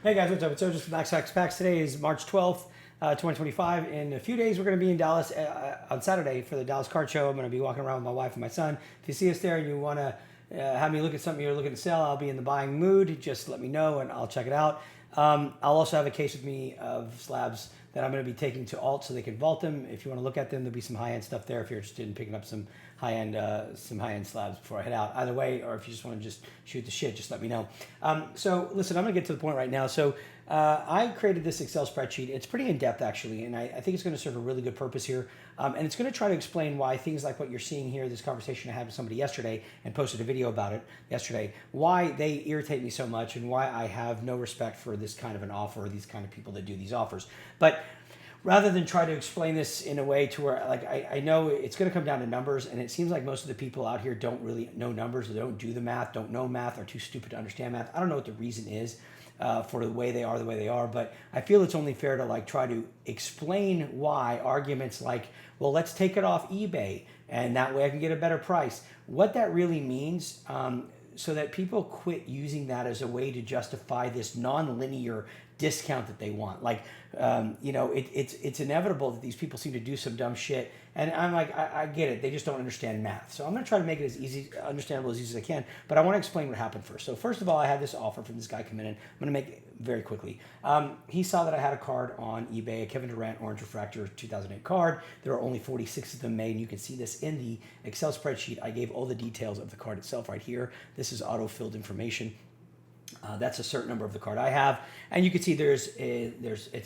Hey guys, what's up? It's Otis from Max Facts Packs. Today is March 12th, 2025. In a few days, we're going to be in Dallas on Saturday for the Dallas Card Show. I'm going to be walking around with my wife and my son. If you see us there and you want to have me look at something you're looking to sell, I'll be in the buying mood. Just let me know and I'll check it out. I'll also have a case with me of slabs that I'm going to be taking to Alt so they can vault them. If you want to look at them, there'll be some high-end stuff there if you're interested in picking up some high-end slabs before I head out. Either way, or if you just want to just shoot the shit, just let me know. So listen, I'm going to get to the point right now. So I created this Excel spreadsheet. It's pretty in-depth actually, and I think it's going to serve a really good purpose here. And it's going to try to explain why things like what you're seeing here, this conversation I had with somebody yesterday and posted a video about it yesterday, why they irritate me so much and why I have no respect for this kind of an offer or these kind of people that do these offers. But rather than try to explain this in a way to where, like, I know it's going to come down to numbers, and it seems like most of the people out here don't really know numbers, or they don't do the math, don't know math, are too stupid to understand math. I don't know what the reason is for the way they are, but I feel it's only fair to like try to explain why arguments like, well, let's take it off eBay, and that way I can get a better price. What that really means, so that people quit using that as a way to justify this non-linear discount that they want. Like, it's inevitable that these people seem to do some dumb shit. And I'm like, I get it. They just don't understand math. So I'm going to try to make it as understandable as easy as I can. But I want to explain what happened first. So first of all, I had this offer from this guy come in. I'm going to make it very quickly. He saw that I had a card on eBay, a Kevin Durant Orange Refractor 2008 card. There are only 46 of them made. And you can see this in the Excel spreadsheet. I gave all the details of the card itself right here. This is auto-filled information. That's a certain number of the card I have, and you can see it's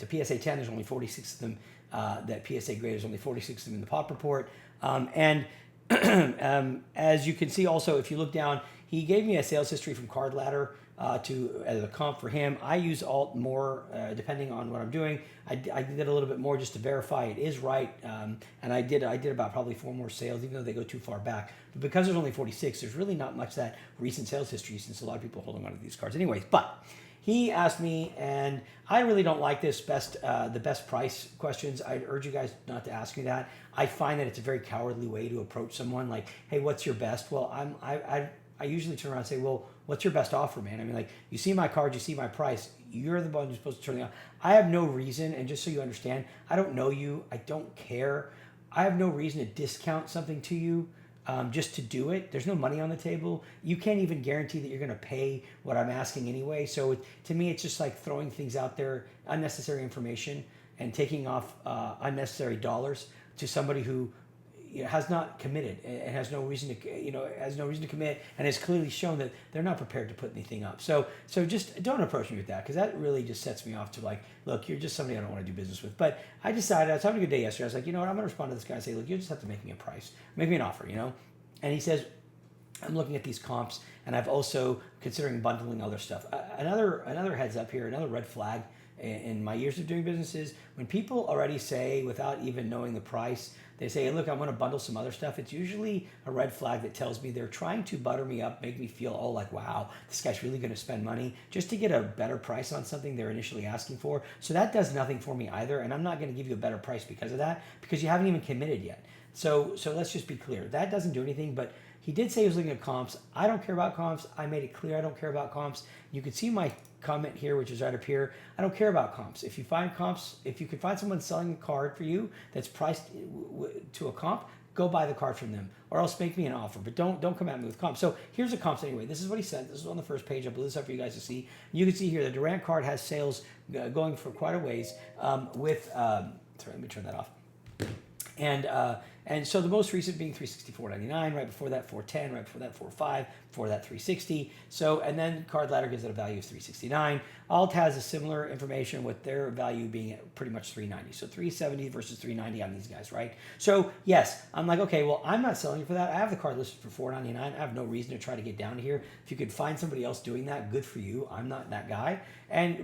a PSA 10. There's only 46 of them. That PSA grade is only 46 of them in the pop report. And as you can see, also if you look down, he gave me a sales history from Card Ladder as a comp for him. I use Alt more depending on what I'm doing. I did a little bit more just to verify it is right, and I did about probably 4 more sales, even though they go too far back. But because there's only 46, there's really not much that recent sales history, since a lot of people are holding on to these cards anyways. But he asked me, and I really don't like this the best price questions. I'd urge you guys not to ask me that. I find that it's a very cowardly way to approach someone. Like, hey, what's your best? Well, I usually turn around and say, well, what's your best offer, man? I mean, like, you see my card, you see my price. You're the one who's supposed to turn it on. I have no reason, and just so you understand, I don't know you. I don't care. I have no reason to discount something to you just to do it. There's no money on the table. You can't even guarantee that you're going to pay what I'm asking anyway. So to me, it's just like throwing things out there, unnecessary information, and taking off unnecessary dollars to somebody who has not committed and has no reason to commit, and has clearly shown that they're not prepared to put anything up. So just don't approach me with that, because that really just sets me off to like, look, you're just somebody I don't want to do business with. But I decided, I was having a good day yesterday. I was like, you know what, I'm going to respond to this guy and say, look, you just have to make me a price, make me an offer, And he says, I'm looking at these comps, and I've also considering bundling other stuff. Another heads up here, another red flag in my years of doing business is when people already say, without even knowing the price, they say, hey, look, I'm going to bundle some other stuff. It's usually a red flag that tells me they're trying to butter me up, make me feel, oh, like, wow, this guy's really going to spend money just to get a better price on something they're initially asking for. So that does nothing for me either, and I'm not going to give you a better price because of that, because you haven't even committed yet. So let's just be clear. That doesn't do anything, but he did say he was looking at comps. I don't care about comps. I made it clear I don't care about comps. You can see my comment here, which is right up here. I don't care about comps. If you find comps, if you can find someone selling a card for you that's priced to a comp, go buy the card from them, or else make me an offer. But don't come at me with comps. So here's the comps anyway. This is what he said. This is on the first page. I blew this up for you guys to see. You can see here the Durant card has sales going for quite a ways sorry, let me turn that off. And so the most recent being $364.99, right before that $410, right before that $405, before that $360. So, and then Card Ladder gives it a value of $369. Alt has a similar information with their value being at pretty much $390. So $370 versus $390 on these guys, right? So yes, I'm like, okay, well, I'm not selling for that. I have the card listed for $499. I have no reason to try to get down here. If you could find somebody else doing that, good for you. I'm not that guy.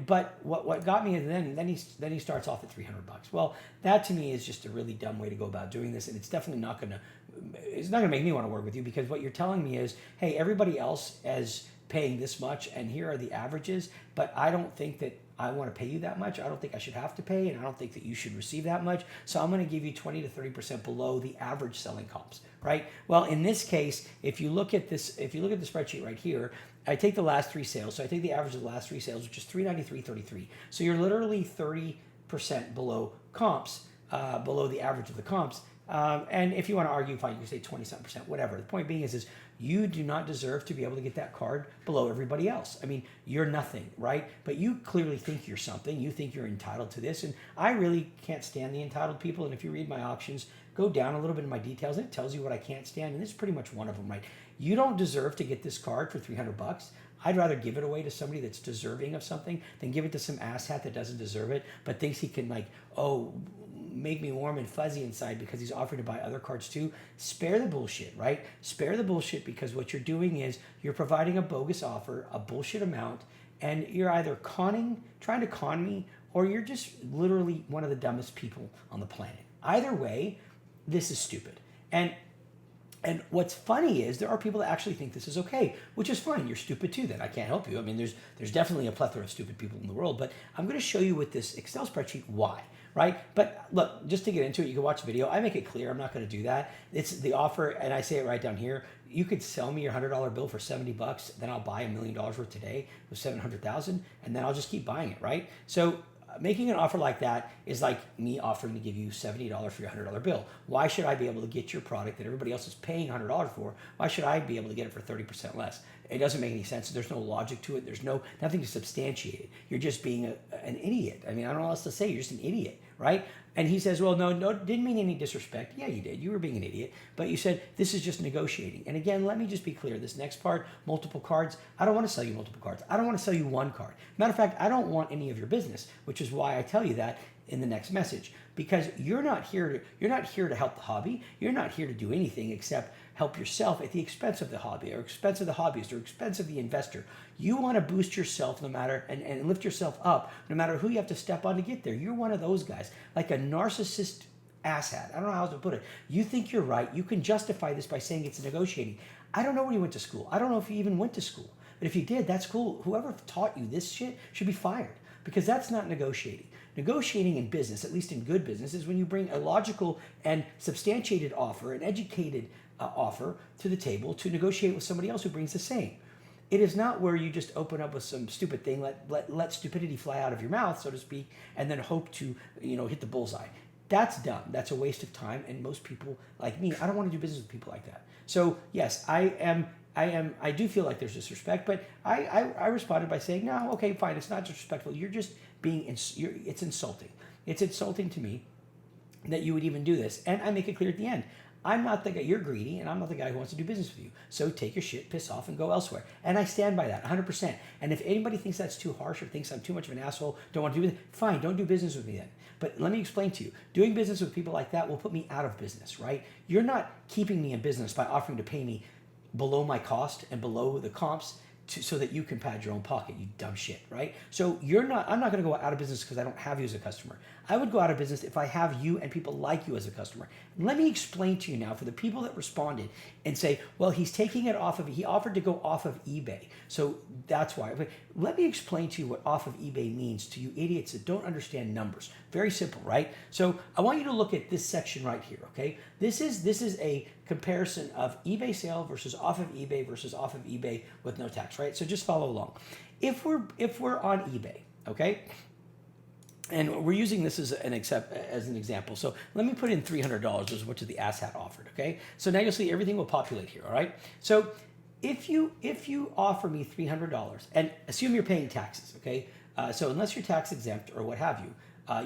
But what got me is then he starts off at $300. Well, that to me is just a really dumb way to go about doing this, and it's definitely not going to make me want to work with you, because what you're telling me is, hey, everybody else is paying this much, and here are the averages, but I don't think that I want to pay you that much. I don't think I should have to pay, and I don't think that you should receive that much. So I'm going to give you 20 to 30% below the average selling comps, right? Well, in this case, if you look at the spreadsheet right here, I take the last 3 sales. So I take the average of the last 3 sales, which is 393.33. So you're literally 30% below comps, below the average of the comps. And if you want to argue, fine, you can say 20-something%, whatever. The point being is you do not deserve to be able to get that card below everybody else. I mean, you're nothing, right? But you clearly think you're something. You think you're entitled to this. And I really can't stand the entitled people. And if you read my auctions, go down a little bit in my details, and it tells you what I can't stand. And this is pretty much one of them, right? You don't deserve to get this card for $300. I'd rather give it away to somebody that's deserving of something than give it to some asshat that doesn't deserve it, but thinks he can make me warm and fuzzy inside because he's offering to buy other cards too. Spare the bullshit, right? Spare the bullshit, because what you're doing is you're providing a bogus offer, a bullshit amount, and you're either trying to con me, or you're just literally one of the dumbest people on the planet. Either way, this is stupid. And what's funny is there are people that actually think this is okay, which is fine. You're stupid too, then. I can't help you. I mean, there's definitely a plethora of stupid people in the world, but I'm going to show you with this Excel spreadsheet why, right? But look, just to get into it, you can watch the video. I make it clear. I'm not going to do that. It's the offer, and I say it right down here. You could sell me your $100 bill for $70, then I'll buy $1 million worth today with $700,000, and then I'll just keep buying it, right? So making an offer like that is like me offering to give you $70 for your $100 bill. Why should I be able to get your product that everybody else is paying $100 for? Why should I be able to get it for 30% less? It doesn't make any sense. There's no logic to it. There's nothing to substantiate it. You're just being an idiot. I mean, I don't know what else to say. You're just an idiot, right? And he says, well, no, didn't mean any disrespect. Yeah, you did. You were being an idiot. But you said, this is just negotiating. And again, let me just be clear. This next part, multiple cards, I don't want to sell you multiple cards. I don't want to sell you one card. Matter of fact, I don't want any of your business, which is why I tell you that in the next message. Because you're not here to help the hobby. You're not here to do anything except help yourself at the expense of the hobby, or expense of the hobbyist, or expense of the investor. You want to boost yourself no matter, and lift yourself up no matter who you have to step on to get there. You're one of those guys, like a narcissist asshat. I don't know how else to put it. You think you're right. You can justify this by saying it's negotiating. I don't know where you went to school. I don't know if you even went to school. But if you did, that's cool. Whoever taught you this shit should be fired, because that's not negotiating. Negotiating in business, at least in good business, is when you bring a logical and substantiated offer, an educated offer to the table to negotiate with somebody else who brings the same. It is not where you just open up with some stupid thing, let stupidity fly out of your mouth, so to speak, and then hope to hit the bullseye. That's dumb. That's a waste of time, and most people like me, I don't want to do business with people like that. So yes, I do feel like there's disrespect, but I responded by saying, no, okay, fine, it's not disrespectful. You're just it's insulting. It's insulting to me that you would even do this. And I make it clear at the end, I'm not the guy, you're greedy, and I'm not the guy who wants to do business with you. So take your shit, piss off, and go elsewhere. And I stand by that 100%. And if anybody thinks that's too harsh, or thinks I'm too much of an asshole, don't want to do it, fine, don't do business with me then. But let me explain to you, doing business with people like that will put me out of business, right? You're not keeping me in business by offering to pay me below my cost and below the comps so that you can pad your own pocket, you dumb shit, right? So I'm not going to go out of business because I don't have you as a customer. I would go out of business if I have you and people like you as a customer. And let me explain to you now, for the people that responded and say, well, he offered to go off of eBay, so that's why. But let me explain to you what off of eBay means to you idiots that don't understand numbers. Very simple, right? So I want you to look at this section right here, okay? This is a comparison of eBay sale versus off of eBay with no tax, right? So just follow along. If we're on eBay, okay, and we're using this as an example. So let me put in $300 as much as the asshat offered, okay? So now you'll see everything will populate here, all right? So if you offer me $300, and assume you're paying taxes, okay? So unless you're tax exempt or what have you,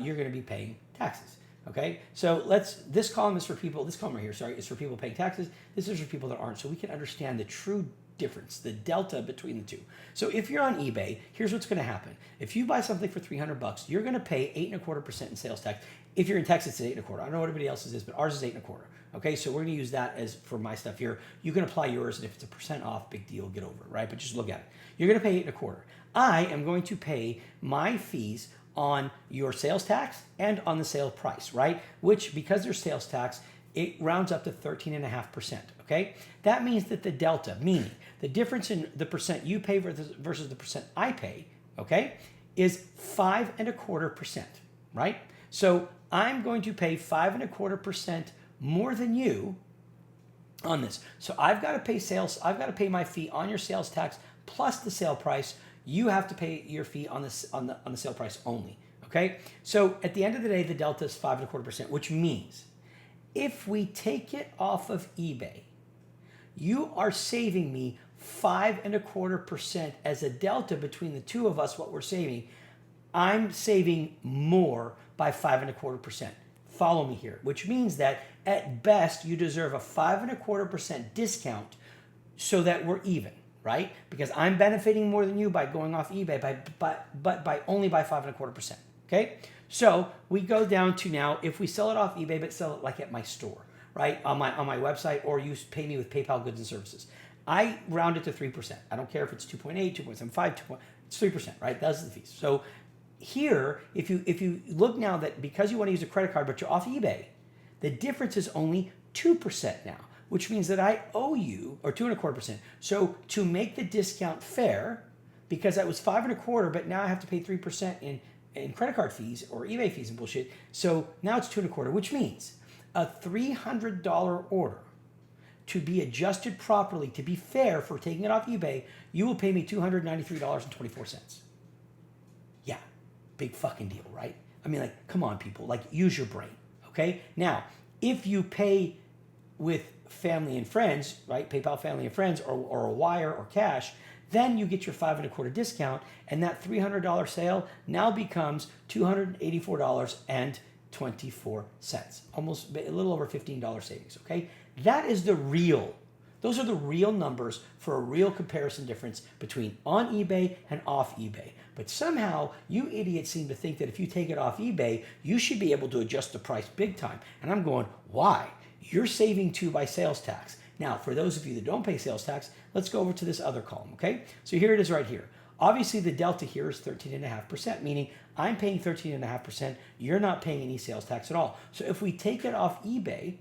you're going to be paying taxes. Okay, so this column is for people, this column right here, sorry, is for people paying taxes. This is for people that aren't, so we can understand the true difference, the delta between the two. So if you're on eBay, here's what's going to happen. If you buy something for $300, you're going to pay 8.25% in sales tax. If you're in Texas, it's 8.25%. I don't know what everybody else's is, but ours is 8.25%. Okay, so we're going to use that as for my stuff here. You can apply yours, and if it's 1% off, big deal, get over it, right? But just look at it. You're going to pay 8.25%. I am going to pay my fees on your sales tax and on the sale price, right? Which, because there's sales tax, it rounds up to 13.5%, okay? That means that the delta, meaning the difference in the percent you pay versus the percent I pay, okay, is 5.25%, right? So I'm going to pay 5.25% more than you on this. So I've got to pay my fee on your sales tax plus the sale price. You have to pay your fee on the sale price only. Okay, so at the end of the day, the delta is 5.25%, which means if we take it off of eBay, you are saving me 5.25% as a delta between the two of us. What we're saving, I'm saving more by 5.25%. Follow me here, which means that at best you deserve a 5.25% discount so that we're even, right? Because I'm benefiting more than you by going off eBay, but only by 5.25%. Okay, so we go down to now, if we sell it off eBay, but sell it like at my store, right, on my website, or you pay me with PayPal goods and services, I round it to 3%. I don't care if it's 2.8, 2.75, it's 3%, right? Those are the fees. So here, if you look now that because you want to use a credit card, but you're off eBay, the difference is only 2% now, which means that I owe you, or 2.25%. So to make the discount fair, because that was 5.25, but now I have to pay 3% in credit card fees or eBay fees and bullshit. So now it's 2.25, which means a $300 order to be adjusted properly, to be fair for taking it off eBay, you will pay me $293.24. Yeah, big fucking deal, right? I mean, like, come on, people, like, use your brain, okay? Now, if you pay with family and friends, right, PayPal family and friends, or a wire or cash, then you get your 5.25 discount, and that $300 sale now becomes $284.24, almost a little over $15 savings. Okay, that is those are the real numbers for a real comparison difference between on eBay and off eBay. But somehow you idiots seem to think that if you take it off eBay, you should be able to adjust the price big time. And I'm going, why? You're saving too by sales tax. Now, for those of you that don't pay sales tax, let's go over to this other column, okay? So here it is right here. Obviously, the delta here is 13.5%, meaning I'm paying 13.5%, you're not paying any sales tax at all. So if we take it off eBay,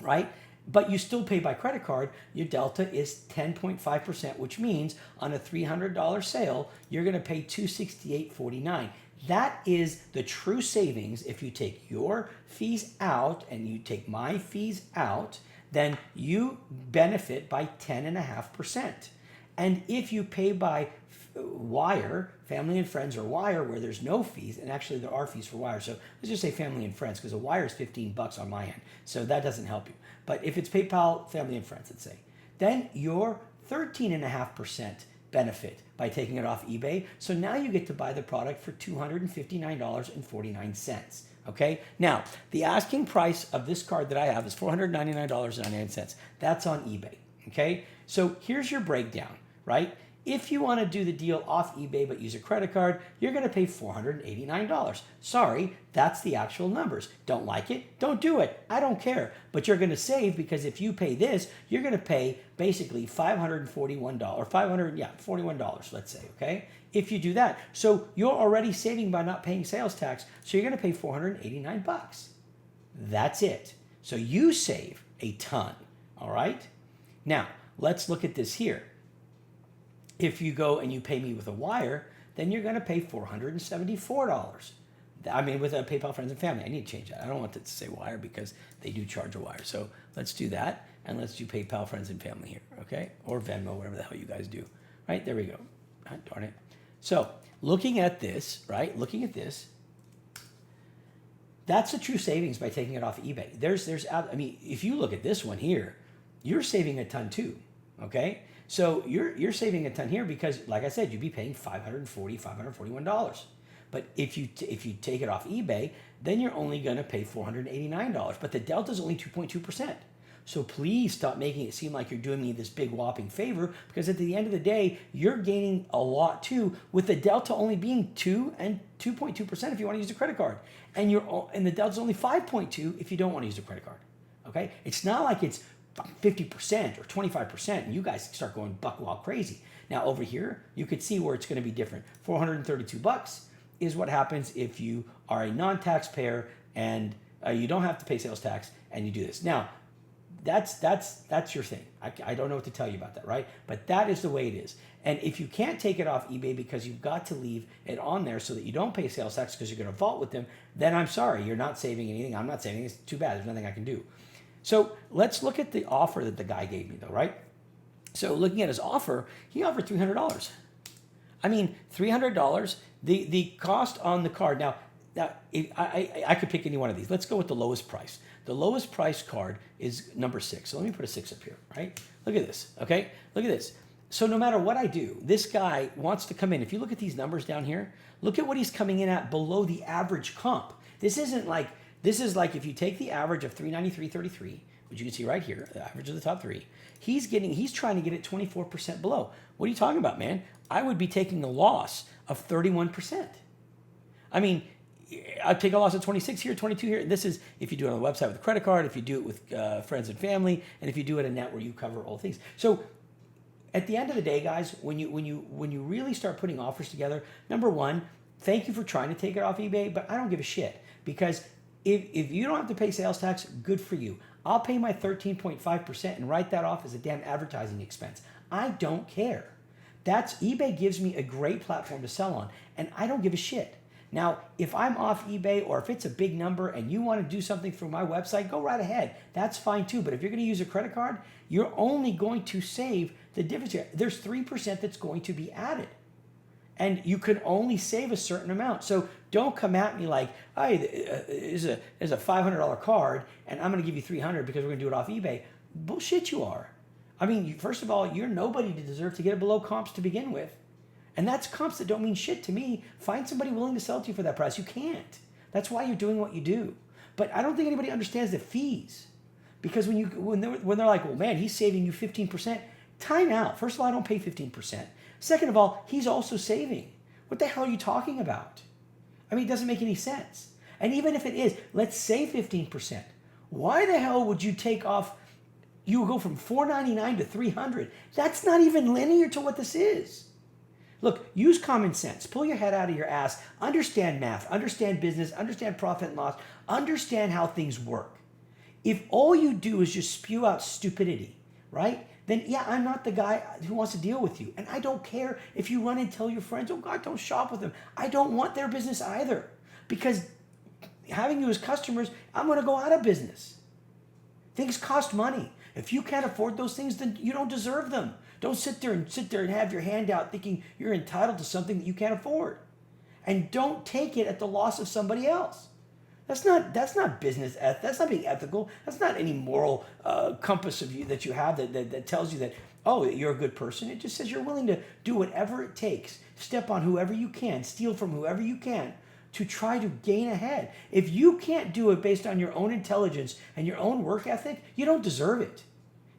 right, but you still pay by credit card, your delta is 10.5%, which means on a $300 sale, you're gonna pay $268.49. That is the true savings. If you take your fees out and you take my fees out, then you benefit by 10.5%. And if you pay by wire, family and friends, or wire where there's no fees, and actually there are fees for wire, so let's just say family and friends, because a wire is $15 on my end, so that doesn't help you. But if it's PayPal, family and friends, let's say, then you're 13.5% benefit by taking it off eBay. So now you get to buy the product for $259.49. Okay, now the asking price of this card that I have is $499.99. That's on eBay. Okay, so here's your breakdown, right? If you want to do the deal off eBay but use a credit card, you're going to pay $489. Sorry, that's the actual numbers. Don't like it? Don't do it. I don't care. But you're going to save, because if you pay this, you're going to pay basically $41, let's say, okay? If you do that. So you're already saving by not paying sales tax, so you're going to pay $489. That's it. So you save a ton, all right? Now, let's look at this here. If you go and you pay me with a wire, then you're going to pay $474. I mean, with a PayPal friends and family. I need to change that. I don't want it to say wire because they do charge a wire. So let's do that, and let's do PayPal friends and family here, okay? Or Venmo, whatever the hell you guys do. Right, there we go. Ah, darn it. So looking at this, right, looking at this, that's the true savings by taking it off eBay. I mean, if you look at this one here, you're saving a ton too, okay? So you're saving a ton here because, like I said, you'd be paying $541. But if you take it off eBay, then you're only going to pay $489. But the delta is only 2.2%. So please stop making it seem like you're doing me this big whopping favor, because at the end of the day, you're gaining a lot too, with the delta only being 2 and 2.2% if you want to use a credit card, and the delta's only 5.2 if you don't want to use a credit card. Okay, it's not like it's 50% or 25%, and you guys start going buck wild crazy. Now over here, you could see where it's going to be different. $432 is what happens if you are a non-taxpayer and you don't have to pay sales tax and you do this. Now, that's your thing. I don't know what to tell you about that, right? But that is the way it is. And if you can't take it off eBay because you've got to leave it on there so that you don't pay sales tax because you're going to vault with them, then I'm sorry, you're not saving anything. I'm not saving. It's too bad. There's nothing I can do. So let's look at the offer that the guy gave me, though, right? So looking at his offer, he offered $300. I mean, $300. The cost on the card. Now I could pick any one of these. Let's go with the lowest price. The lowest price card is number 6. So let me put a 6 up here, right? Look at this, okay? Look at this. So no matter what I do, this guy wants to come in. If you look at these numbers down here, look at what he's coming in at below the average comp. This is like if you take the average of 393.33, which you can see right here, the average of the top 3, he's trying to get it 24% below. What are you talking about, man? I would be taking a loss of 31%. I mean, I'd take a loss of 26 here, 22 here. This is if you do it on the website with a credit card, if you do it with friends and family, and if you do it in net where you cover all things. So at the end of the day, guys, when you really start putting offers together, number one, thank you for trying to take it off eBay, but I don't give a shit, because if you don't have to pay sales tax, good for you. I'll pay my 13.5% and write that off as a damn advertising expense. I don't care. eBay gives me a great platform to sell on, and I don't give a shit. Now, if I'm off eBay, or if it's a big number and you want to do something through my website, go right ahead. That's fine too. But if you're going to use a credit card, you're only going to save the difference here. There's 3% that's going to be added. And you can only save a certain amount. So don't come at me like, hey, there's a $500 card and I'm going to give you $300 because we're going to do it off eBay. Bullshit you are. I mean, first of all, you're nobody to deserve to get it below comps to begin with. And that's comps that don't mean shit to me. Find somebody willing to sell to you for that price. You can't. That's why you're doing what you do. But I don't think anybody understands the fees. Because when they're like, well, man, he's saving you 15%, time out. First of all, I don't pay 15%. Second of all, he's also saving. What the hell are you talking about? I mean, it doesn't make any sense. And even if it is, let's say 15%. Why the hell would you take off, you would go from $499 to $300? That's not even linear to what this is. Look, use common sense. Pull your head out of your ass. Understand math. Understand business. Understand profit and loss. Understand how things work. If all you do is just spew out stupidity, right? Then yeah, I'm not the guy who wants to deal with you. And I don't care if you run and tell your friends, oh God, don't shop with them. I don't want their business either. Because having you as customers, I'm going to go out of business. Things cost money. If you can't afford those things, then you don't deserve them. Don't sit there and have your hand out thinking you're entitled to something that you can't afford. And don't take it at the loss of somebody else. That's not business ethics. That's not being ethical. That's not any moral compass of you that you have that tells you that, oh, you're a good person. It just says you're willing to do whatever it takes, step on whoever you can, steal from whoever you can to try to gain ahead. If you can't do it based on your own intelligence and your own work ethic, you don't deserve it.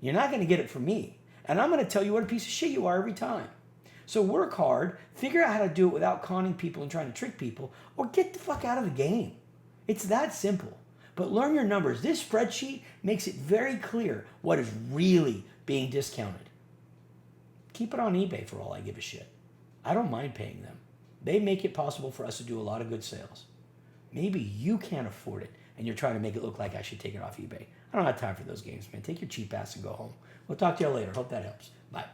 You're not going to get it from me. And I'm going to tell you what a piece of shit you are every time. So work hard, figure out how to do it without conning people and trying to trick people, or get the fuck out of the game. It's that simple. But learn your numbers. This spreadsheet makes it very clear what is really being discounted. Keep it on eBay for all I give a shit. I don't mind paying them. They make it possible for us to do a lot of good sales. Maybe you can't afford it and you're trying to make it look like I should take it off eBay. I don't have time for those games, man. Take your cheap ass and go home. We'll talk to you later. Hope that helps. Bye.